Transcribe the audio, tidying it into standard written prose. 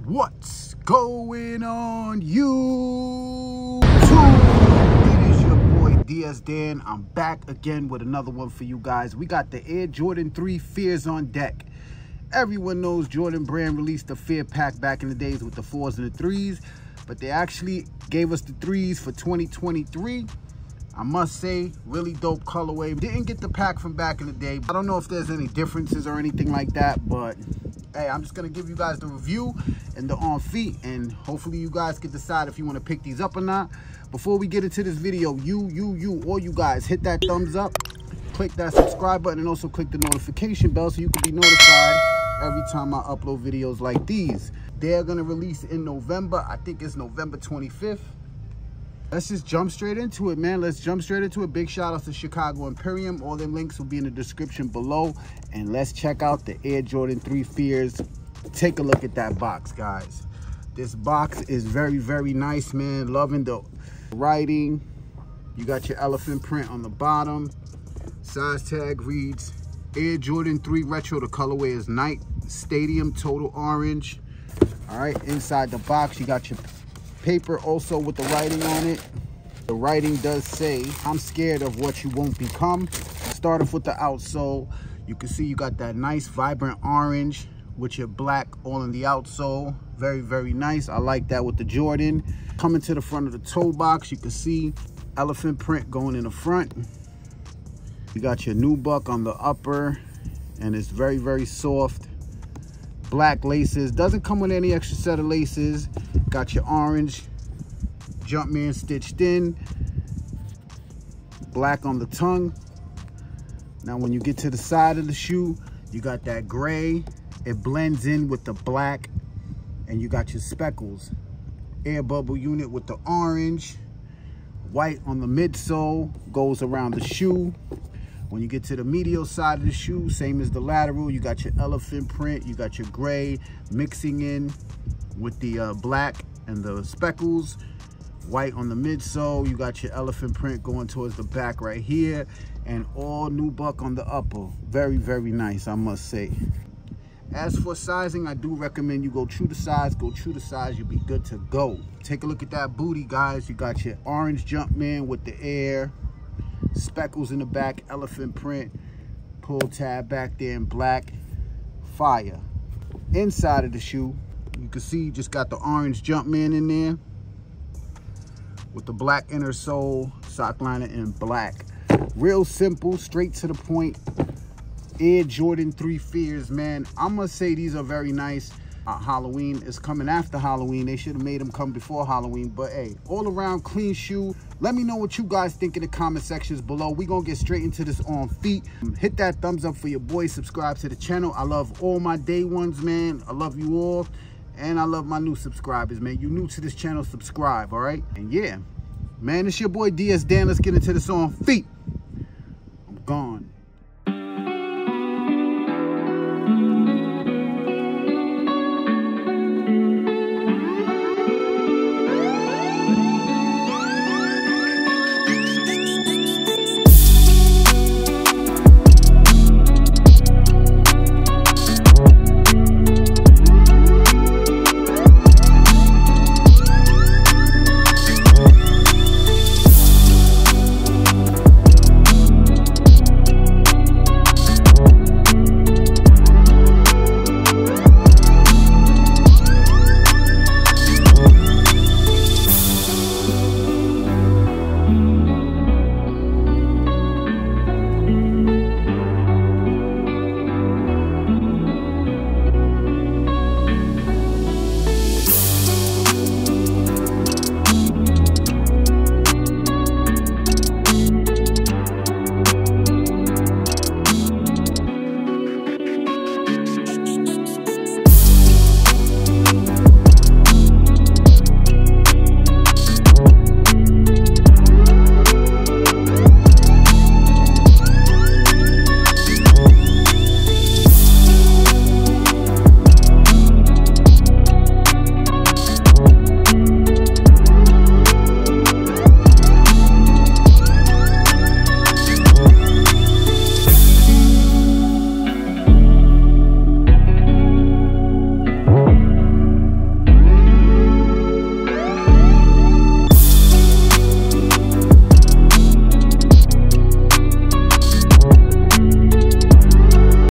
What's going on, YouTube? It is your boy DS Dan. I'm back again with another one for you guys. We got the Air Jordan 3 Fears on deck. Everyone knows Jordan Brand released the Fear pack back in the days with the 4s and the 3s, but they actually gave us the 3s for 2023. I must say, really dope colorway. Didn't get the pack from back in the day. I don't know if there's any differences or anything like that, but hey, I'm just gonna give you guys the review and the on feet, and hopefully you guys can decide if you want to pick these up or not. Before we get into this video, all you guys, hit that thumbs up, click that subscribe button, and also click the notification bell so you can be notified every time I upload videos like these. They're gonna release in November. I think it's November 25th. Let's just jump straight into it, man. Let's jump straight into it. Big shout out to Chicago Imperium. All them links will be in the description below. And let's check out the Air Jordan 3 Fears. Take a look at that box, guys. This box is very, very nice, man. Loving the writing. You got your elephant print on the bottom. Size tag reads Air Jordan 3 Retro. The colorway is Night Stadium Total Orange. All right, inside the box, you got your paper also with the writing on it. The writing does say, I'm scared of what you won't become. Start off with the outsole. You can see you got that nice vibrant orange with your black all in the outsole. Very, very nice. I like that with the Jordan. Coming to the front of the toe box, you can see elephant print going in the front. You got your nubuck on the upper, and it's very, very soft. Black laces. Doesn't come with any extra set of laces. Got your orange Jumpman stitched in. Black on the tongue. Now when you get to the side of the shoe, you got that gray. It blends in with the black. And you got your speckles. Air bubble unit with the orange. White on the midsole. Goes around the shoe. When you get to the medial side of the shoe, same as the lateral, you got your elephant print, you got your gray mixing in with the black and the speckles. White on the midsole, you got your elephant print going towards the back right here, and all nubuck on the upper. Very, very nice, I must say. As for sizing, I do recommend you go true to size. Go true to size, you'll be good to go. Take a look at that booty, guys. You got your orange Jumpman with the air. Speckles in the back, elephant print, pull tab back there in black. Fire. Inside of the shoe, you can see you just got the orange Jumpman in there with the black inner sole, sock liner in black. Real simple, straight to the point. Air Jordan 3 Fears, man. I must say these are very nice. Halloween is coming after Halloween. They should have made them come before Halloween, but hey, all around clean shoe. Let me know what you guys think in the comment sections below. We're gonna get straight into this on feet. Hit that thumbs up for your boy. Subscribe to the channel. I love all my day ones, man. I love you all, and I love my new subscribers, man. You new to this channel, subscribe, all right? And yeah, man, it's your boy DS Dan. Let's get into this on feet. I'm gone.